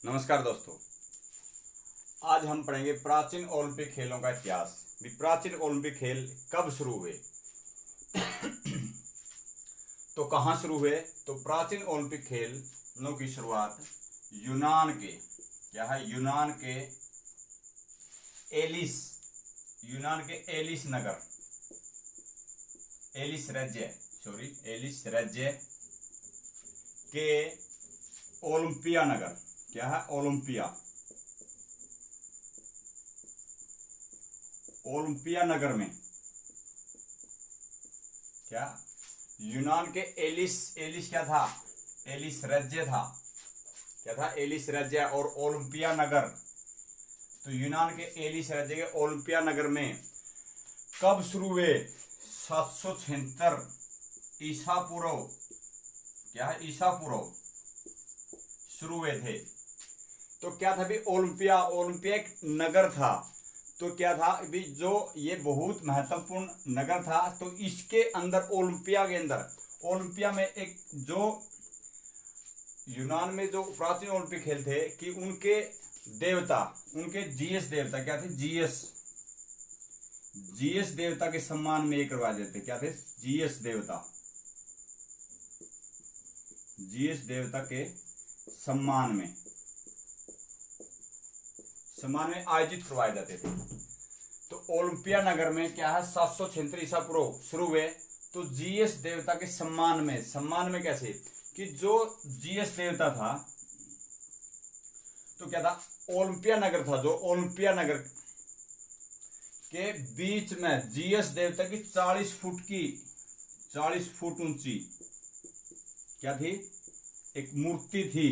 नमस्कार दोस्तों, आज हम पढ़ेंगे प्राचीन ओलंपिक खेलों का इतिहास। प्राचीन ओलंपिक खेल कब शुरू हुए तो कहाँ शुरू हुए। तो प्राचीन ओलंपिक खेलों की शुरुआत यूनान के एलिस नगर, एलिस राज्य के ओलंपिया नगर, ओलंपिया नगर में यूनान के एलिस राज्य और ओलंपिया नगर। तो यूनान के एलिस राज्य के ओलंपिया नगर में कब शुरू हुए? 776 ईसा पूर्व शुरू हुए थे। तो क्या था भी ओलंपिया एक नगर था। तो क्या था भी जो ये बहुत महत्वपूर्ण नगर था। तो इसके अंदर ओलंपिया में एक जो यूनान में जो प्राचीन ओलंपिक खेल थे कि उनके जीएस देवता क्या थे? जीएस देवता के सम्मान में ये करवाए जाते। क्या थे? जीएस देवता के सम्मान में आयोजित करवाए जाते थे। तो ओलंपिया नगर में क्या है? 776 ईसा पूर्व शुरू हुए। तो जीएस देवता के सम्मान में कैसे कि जो जीएस देवता था तो क्या था? ओलंपिया नगर था, जो ओलंपिया नगर के बीच में जीएस देवता की 40 फुट ऊंची क्या थी? एक मूर्ति थी।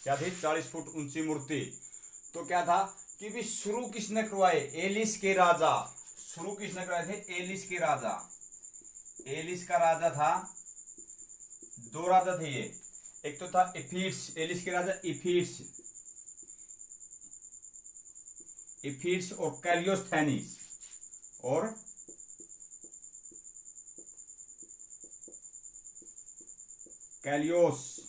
क्या थी? 40 फुट ऊंची मूर्ति। तो क्या था कि भी शुरू किसने करवाए? एलिस के राजा। शुरू किसने करवाए थे? एलिस के राजा। एलिस का राजा था, दो राजा थे ये। एक तो था इफिट्स, एलिस के राजा इफिट्स और कैलियोस्थेनिस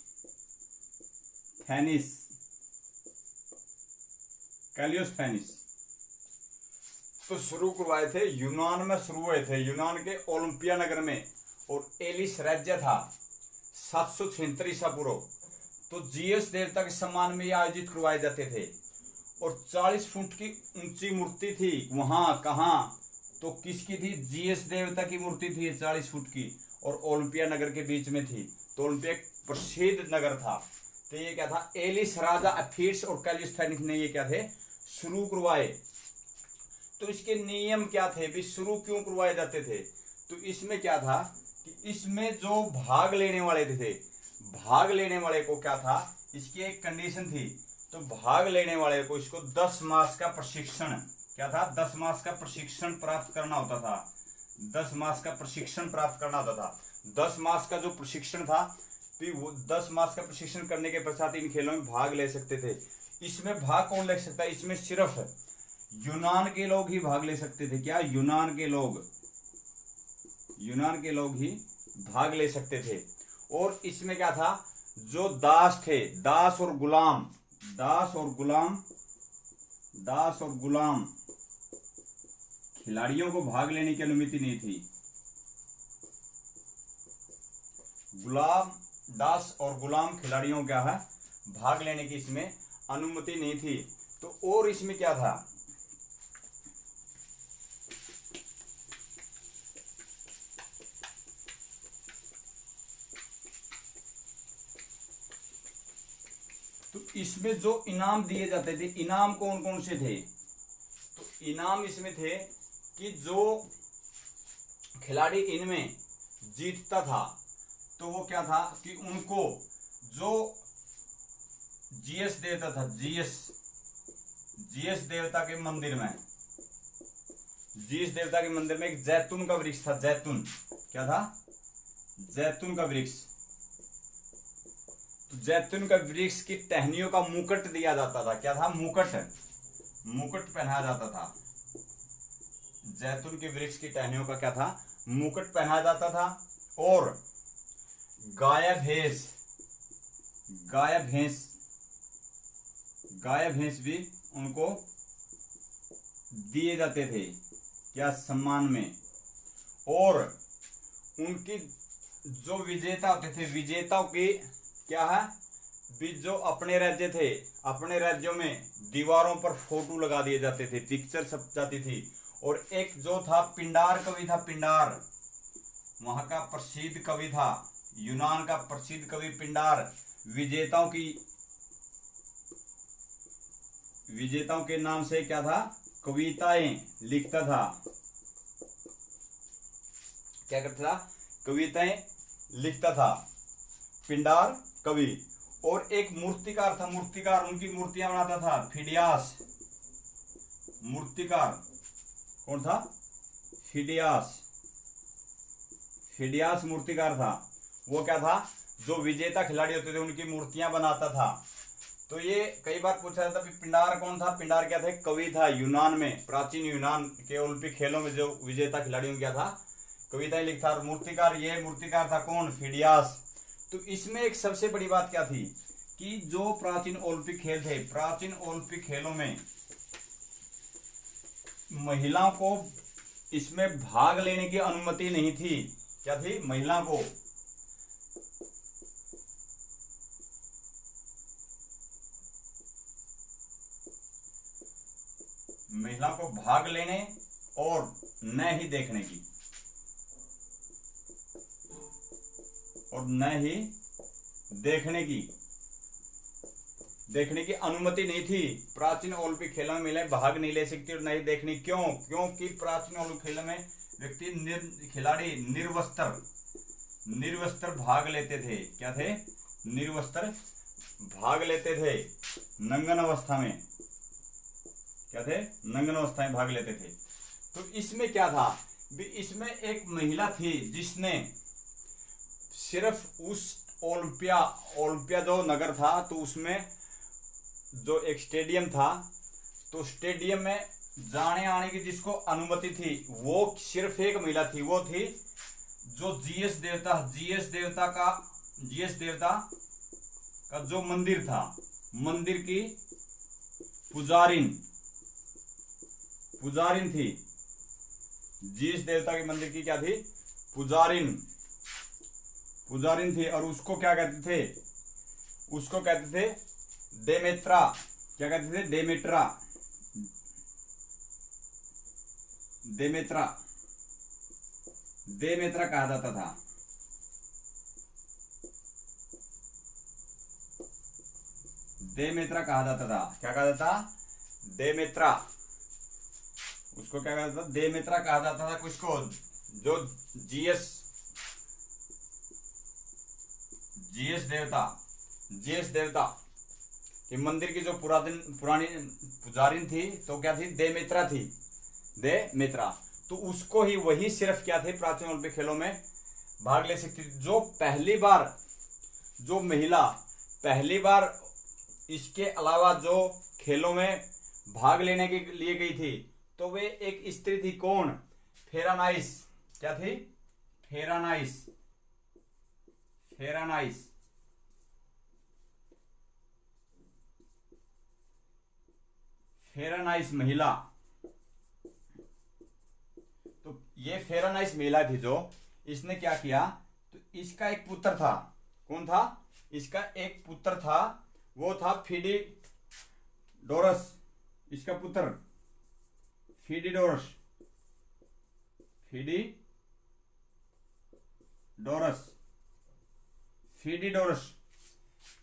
कैलियोस्थेनिस। तो शुरू करवाए थे यूनान में, शुरू हुए थे यूनान के ओलंपिया नगर में। और एलिस राज्य था 776 ईसा पूर्व। तो जीएस देवता के सम्मान में आयोजित करवाए जाते थे। और 40 फुट की ऊंची मूर्ति थी वहां। कहां? तो किसकी थी? जीएस देवता की मूर्ति थी 40 फुट की, और ओलंपिया नगर के बीच में थी। तो ओलंपिया एक प्रसिद्ध नगर था। तो ये क्या था? एलिस राजा एफिट्स और कैलियोस्थेनिस ने ये क्या थे? शुरू करवाए। तो इसके नियम क्या थे भी? शुरू क्यों करवाए जाते थे? तो इसमें क्या था कि इसमें जो भाग लेने वाले को क्या था? इसकी एक कंडीशन थी। तो भाग लेने वाले को इसको 10 मास का प्रशिक्षण, क्या था? 10 मास का प्रशिक्षण प्राप्त करना होता था। 10 मास का प्रशिक्षण प्राप्त करना होता था। 10 मास का जो प्रशिक्षण था, तो वो 10 मास का प्रशिक्षण करने के पश्चात इन खेलों में भाग ले सकते थे। इसमें भाग कौन ले सकता है? इसमें सिर्फ यूनान के लोग ही भाग ले सकते थे। क्या? यूनान के लोग ही भाग ले सकते थे। और इसमें क्या था? जो दास थे, दास और गुलाम खिलाड़ियों को भाग लेने की अनुमति नहीं थी। दास और गुलाम खिलाड़ियों क्या है? भाग लेने की इसमें अनुमति नहीं थी। तो और इसमें क्या था? तो इसमें जो इनाम दिए जाते थे, इनाम कौन कौन से थे? तो इनाम इसमें थे कि जो खिलाड़ी इनमें जीतता था तो वो क्या था कि उनको जो जीएस देवता था, जीएस देवता के मंदिर में एक जैतून का वृक्ष था। जैतून क्या था? जैतून का वृक्ष। तो जैतून का वृक्ष की टहनियों का मुकुट दिया जाता था। क्या था? मुकुट पहनाया जाता था। जैतून के वृक्ष की टहनियों का क्या था? मुकुट पहनाया जाता था। और गाय भैंस गाय भैंस भी उनको दिए जाते थे, क्या, सम्मान में। और उनकी जो विजेता होते थे, विजेताओं की क्या है, जो अपने राज्य थे, अपने राज्यों में दीवारों पर फोटो लगा दिए जाते थे, पिक्चर छप जाती थी। और एक जो था पिंडार कवि था, पिंडार वहां का प्रसिद्ध कवि था, यूनान का प्रसिद्ध कवि पिंडार विजेताओं के नाम से क्या था, कविताएं लिखता था। क्या करता था, कविताएं लिखता था पिंडार कवि। और एक मूर्तिकार था, मूर्तिकार उनकी मूर्तियां बनाता था, फिडियास। मूर्तिकार कौन था, फिडियास। फिडियास मूर्तिकार था। वो क्या था, जो विजेता खिलाड़ी होते थे उनकी मूर्तियां बनाता था। तो ये कई बार पूछा जाता है पिंडार कौन था। पिंडार क्या था, कवि था यूनान में, प्राचीन यूनान के ओलंपिक खेलों में जो विजेता खिलाड़ियों क्या था, कविताएं लिखता। और मूर्तिकार, ये मूर्तिकार था कौन, फिडियास। तो इसमें एक सबसे बड़ी बात क्या थी कि जो प्राचीन ओलंपिक खेल थे, प्राचीन ओलंपिक खेलों में महिलाओं को इसमें भाग लेने की अनुमति नहीं थी। क्या थी, महिला को भाग लेने और न ही देखने की, देखने की अनुमति नहीं थी। प्राचीन ओलंपिक खेलों में महिलाएं भाग नहीं ले सकती और नहीं देखनी। क्यों, क्योंकि प्राचीन ओलंपिक खेलों में खिलाड़ी निर्वस्त्र भाग लेते थे। क्या थे, निर्वस्त्र भाग लेते थे, नंगन अवस्था में। क्या थे, नंगन अवस्था में भाग लेते थे। तो इसमें क्या था, इसमें एक महिला थी जिसने सिर्फ उस ओलंपिया जो नगर था, तो उसमें जो एक स्टेडियम था, तो स्टेडियम में जाने आने की जिसको अनुमति थी वो सिर्फ एक महिला थी। वो थी जो जीएस देवता का जो मंदिर था, मंदिर की पुजारिन थी। जीएस देवता के मंदिर की क्या थी, पुजारिन थी। और उसको क्या कहते थे, उसको कहते थे देमेत्रा। क्या कहते थे, देमेत्रा कहा जाता था। देमेत्रा कहा जाता था। क्या कहा जाता, देमेत्रा। उसको क्या कहता था, देमेत्रा कहा जाता था। किसको, जो जीएस देवता के मंदिर की जो पुरानी पुजारिन थी, तो क्या थी, देमेत्रा थी, देमेत्रा। तो उसको ही, वही सिर्फ क्या थे, प्राचीन ओलंपिक खेलों में भाग ले सकती थी। जो महिला पहली बार इसके अलावा जो खेलों में भाग लेने के लिए गई थी, तो वे एक स्त्री थी। कौन, फेरानाइस। क्या थी, फेरानाइस महिला। तो ये फेरानाइस महिला थी जो, इसने क्या किया, तो इसका एक पुत्र था। कौन था, इसका एक पुत्र था, वो था फिडिडोरस। इसका पुत्र फिडिडोरस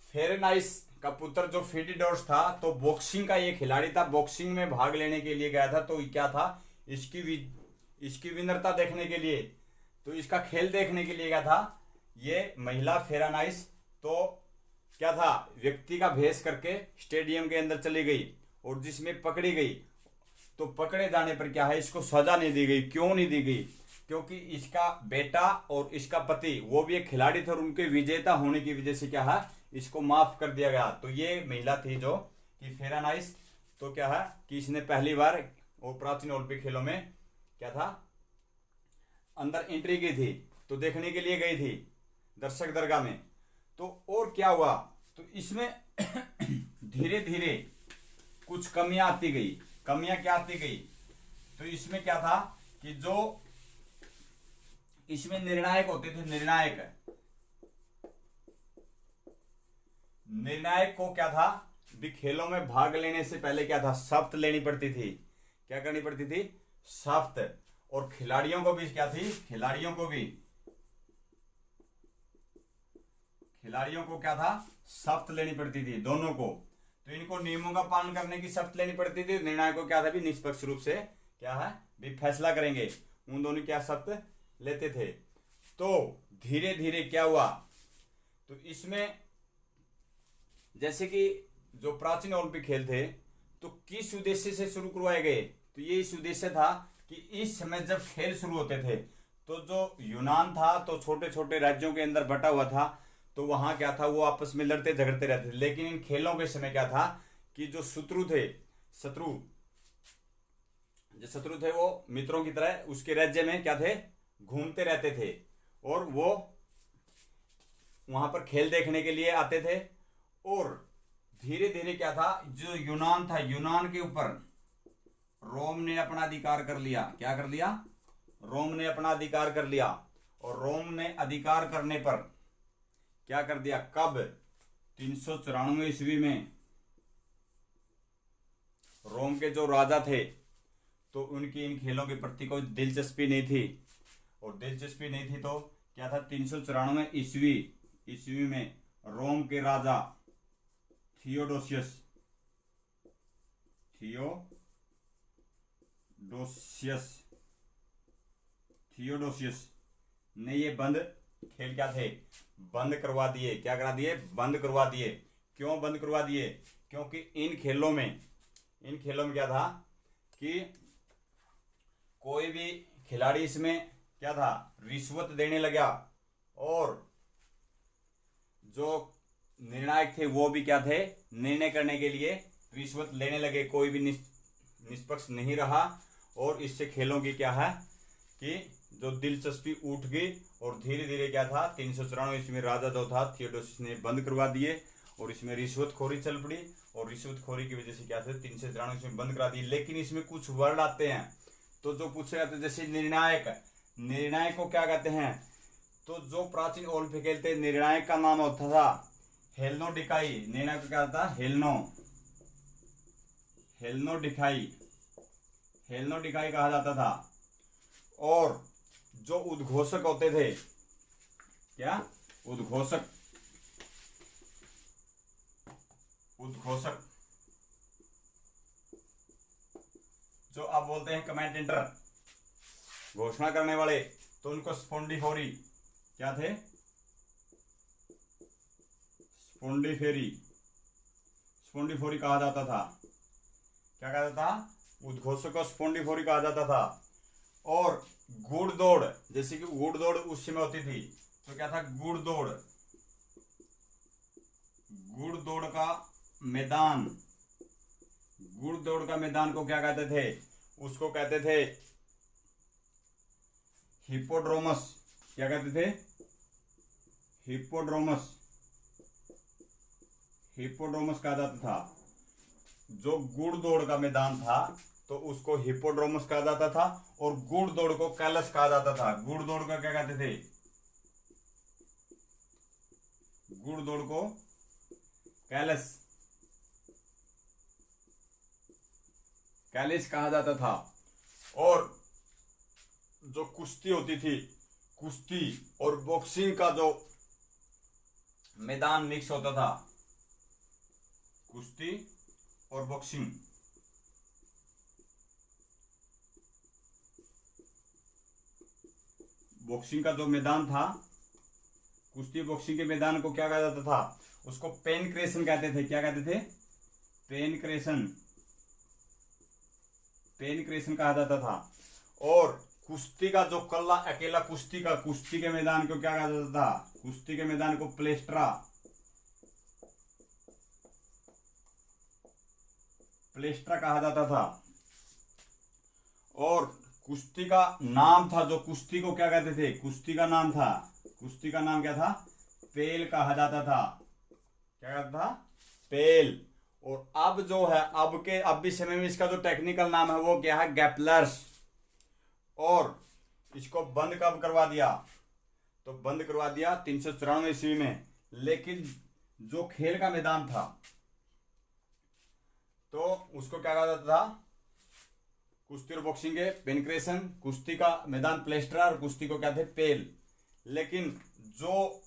फेरेनाइस का पुत्र जो फिडिडोरस था, तो बॉक्सिंग का ये खिलाड़ी था, बॉक्सिंग में भाग लेने के लिए गया था। तो क्या था, इसकी विनरता देखने के लिए, तो इसका खेल देखने के लिए गया था ये महिला फेरानाइस। तो क्या था, व्यक्ति का भेष करके स्टेडियम के अंदर चली गई और जिसमें पकड़ी गई, तो पकड़े जाने पर क्या है, इसको सजा नहीं दी गई। क्यों नहीं दी गई, क्योंकि इसका बेटा और इसका पति वो भी एक खिलाड़ी थे और उनके विजेता होने की वजह से क्या है, इसको माफ कर दिया गया। तो ये महिला थी जो कि फेरानाइस। तो क्या है कि इसने पहली बार और प्राचीन ओलंपिक खेलों में क्या था, अंदर एंट्री की थी। तो देखने के लिए गई थी दर्शक दरगाह में। तो और क्या हुआ, तो इसमें धीरे धीरे कुछ कमियां आती गई। कमियां क्या आती गई? तो इसमें क्या था कि जो इसमें निर्णायक होते थे, निर्णायक को क्या था भी, खेलों में भाग लेने से पहले क्या था, शर्त लेनी पड़ती थी। क्या करनी पड़ती थी? शर्त। और खिलाड़ियों को भी क्या थी, खिलाड़ियों को क्या था, शर्त लेनी पड़ती थी दोनों को। तो इनको नियमों का पालन करने की शर्त लेनी पड़ती थी। निर्णायक को क्या था भी, निष्पक्ष रूप से क्या है भी फैसला करेंगे, उन दोनों क्या शर्त लेते थे। तो धीरे धीरे क्या हुआ, तो इसमें जैसे कि जो प्राचीन ओलंपिक खेल थे तो किस उद्देश्य से शुरू करवाए गए? तो ये इस उद्देश्य था कि इस समय जब खेल शुरू होते थे तो जो यूनान था तो छोटे छोटे राज्यों के अंदर बटा हुआ था, तो वहां क्या था, वो आपस में लड़ते झगड़ते रहते थे। लेकिन इन खेलों के समय क्या था कि जो शत्रु थे वो मित्रों की तरह उसके राज्य में क्या थे, घूमते रहते थे और वो वहां पर खेल देखने के लिए आते थे। और धीरे धीरे क्या था, जो यूनान था, यूनान के ऊपर रोम ने अपना अधिकार कर लिया। क्या कर लिया? रोम ने अपना अधिकार कर लिया। और रोम ने अधिकार करने पर क्या कर दिया, कब? 394 ईस्वी में रोम के जो राजा थे तो उनकी इन खेलों के प्रति कोई दिलचस्पी नहीं थी। और दिलचस्पी नहीं थी तो क्या था, 394 ईस्वी में रोम के राजा थियोडोसियस ने ये खेल क्या थे, बंद करवा दिए। क्या करा दिए? बंद करवा दिए। क्यों बंद करवा दिए? क्योंकि इन खेलों में क्या था कि कोई भी खिलाड़ी इसमें क्या था, रिश्वत देने लगा। और जो निर्णायक थे वो भी क्या थे, निर्णय करने के लिए रिश्वत लेने लगे। कोई भी निष्पक्ष नहीं रहा। और इससे खेलों की क्या है कि जो दिलचस्पी उठ गई। और धीरे धीरे क्या था, 394 ईस्वी में राजा जो था थियोडोसियस ने बंद करवा दिए और इसमें रिश्वतखोरी चल पड़ी। और रिश्वतखोरी की वजह से क्या थे, 394 ईस्वी में बंद करा दिए। लेकिन इसमें कुछ वर्ड आते हैं तो जो पूछे जाते, जैसे निर्णायक को क्या कहते हैं? तो जो प्राचीन ओलंपिक खेल थे, निर्णायक का नाम होता था हेलनोडिकाई। निर्णायक को क्या था, हेलनोडिकाई कहा जाता था। और जो उद्घोषक होते थे, क्या? उद्घोषक जो आप बोलते हैं कमेंटेटर, घोषणा करने वाले, तो उनको स्पोंडिफोरी क्या थे, स्पोंडिफोरी कहा जाता था। क्या कहा जाता था? उद्घोषक को स्पोंडिफोरी कहा जाता था। और घुड़दौड़, जैसे कि घुड़दौड़ उस समय होती थी तो क्या था, घुड़दौड़ का मैदान को क्या कहते थे? उसको कहते थे हिप्पोड्रोमस। क्या कहते थे? हिप्पोड्रोमस कहा जाता था। जो घुड़दौड़ का मैदान था तो उसको हिप्पोड्रोमस कहा जाता था। और घुड़दौड़ को कैलस कहा जाता था। घुड़दौड़ का क्या कहते थे? घुड़दौड़ को कैलिस कहा जाता था। और जो कुश्ती होती थी, कुश्ती और बॉक्सिंग का जो मैदान मिक्स होता था, कुश्ती और बॉक्सिंग, का जो मैदान था, कुश्ती बॉक्सिंग के मैदान को क्या कहा जाता था? उसको पेनक्रेशन कहते थे। क्या कहते थे? पेनक्रेशन कहा जाता था। और कुश्ती का जो कल्ला अकेला कुश्ती के मैदान को क्या कहा जाता था? कुश्ती के मैदान को प्लेस्ट्रा कहा जाता था। और कुश्ती का नाम था, जो कुश्ती को क्या कहते थे? कुश्ती का नाम क्या था? पेल कहा जाता था। क्या कहता था? पेल। और अब जो है अब भी समय में इसका जो टेक्निकल नाम है वो क्या है, गैपलर्स। और इसको बंद कब करवा दिया, तो बंद करवा दिया 394 ईस्वी में। लेकिन जो खेल का मैदान था तो उसको क्या कहा जाता था, कुश्ती और बॉक्सिंग के पेनक्रेशन, कुश्ती का मैदान प्लेस्टर और कुश्ती को क्या थे, पेल। लेकिन जो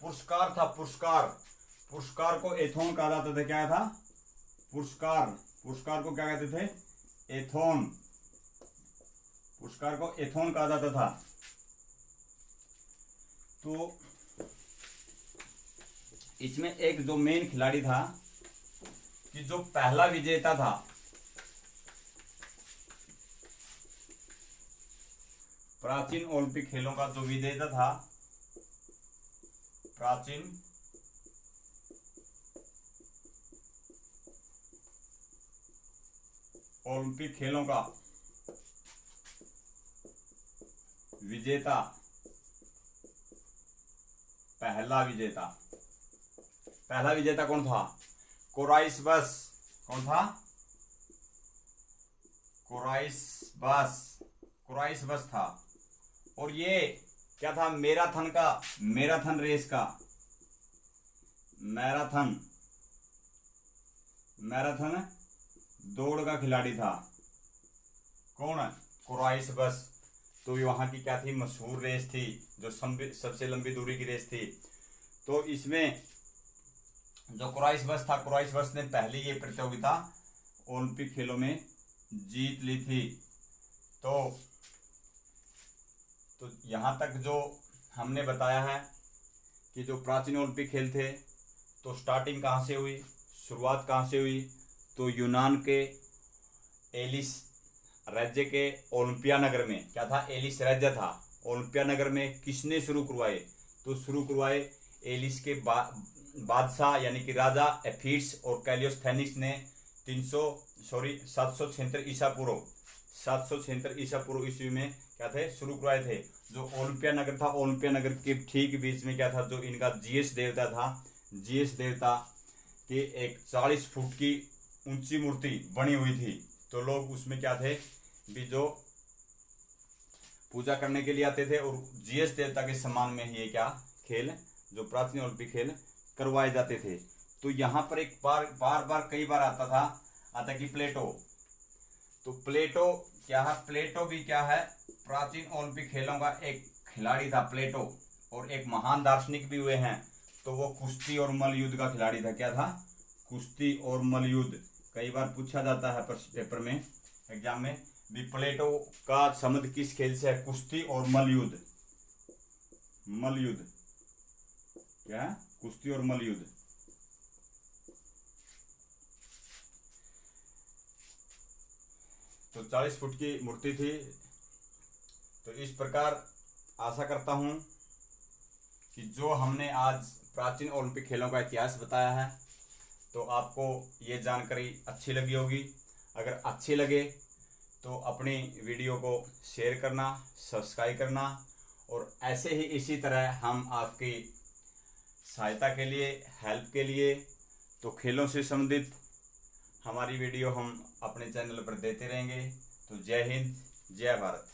पुरस्कार था, पुरस्कार को एथोन कहा जाता था। क्या था, पुरस्कार को क्या कहते थे, एथोन। पुरस्कार को एथोन कहा जाता था। तो इसमें एक जो मेन खिलाड़ी था कि जो पहला विजेता था, प्राचीन ओलंपिक खेलों का जो विजेता था, प्राचीन ओलंपिक खेलों का विजेता, पहला विजेता कौन था, कोराइसबस। कौन था, कोराइसबस था। और ये क्या था, मैराथन रेस का, मैराथन दौड़ का खिलाड़ी था। कौन, कोराइसबस। तो वहां की क्या थी, मशहूर रेस थी, जो सबसे लंबी दूरी की रेस थी। तो इसमें जो कोराइसबस था, कोराइसबस ने पहली ये प्रतियोगिता ओलंपिक खेलों में जीत ली थी। तो यहां तक जो हमने बताया है कि जो प्राचीन ओलंपिक खेल थे, तो स्टार्टिंग कहां से हुई, शुरुआत कहां से हुई, तो यूनान के एलिस राज्य के ओलंपिया नगर में। क्या था, एलिस राज्य था। ओलंपिया नगर में किसने शुरू करवाए, तो शुरू करवाए एलिस के बादशाह यानी कि राजा एफिड्स और कैलियोस्थेनिक्स ने 776 ईसा पूर्व ईस्वी में क्या थे, शुरू करवाए थे। जो ओलंपिया नगर था, ओलंपिया नगर के ठीक बीच में क्या था, जो इनका जीएस देवता था, जीएस देवता की एक 40 फुट की ऊंची मूर्ति बनी हुई थी। तो लोग उसमें क्या थे भी, जो पूजा करने के लिए आते थे। और जीएस देवता के सम्मान में ही ये क्या खेल, जो प्राचीन ओलंपिक खेल करवाए जाते थे। तो यहाँ पर एक कई बार आता कि प्लेटो। तो प्लेटो क्या है, प्लेटो भी क्या है, प्राचीन ओलंपिक खेलों का एक खिलाड़ी था प्लेटो। और एक महान दार्शनिक भी हुए हैं। तो वो कुश्ती और मल्लयुद्ध का खिलाड़ी था। क्या था, कुश्ती और मल्लयुद्ध। कई बार पूछा जाता है पेपर में, एग्जाम में भी, प्लेटो का संबंध किस खेल से है, कुश्ती और मल्लयुद्ध। क्या, कुश्ती और मल्लयुद्ध। तो 40 फुट की मूर्ति थी। तो इस प्रकार आशा करता हूं कि जो हमने आज प्राचीन ओलंपिक खेलों का इतिहास बताया है, तो आपको ये जानकारी अच्छी लगी होगी। अगर अच्छी लगे तो अपनी वीडियो को शेयर करना, सब्सक्राइब करना। और ऐसे ही इसी तरह हम आपकी सहायता के लिए, हेल्प के लिए, तो खेलों से संबंधित हमारी वीडियो हम अपने चैनल पर देते रहेंगे। तो जय हिंद, जय भारत।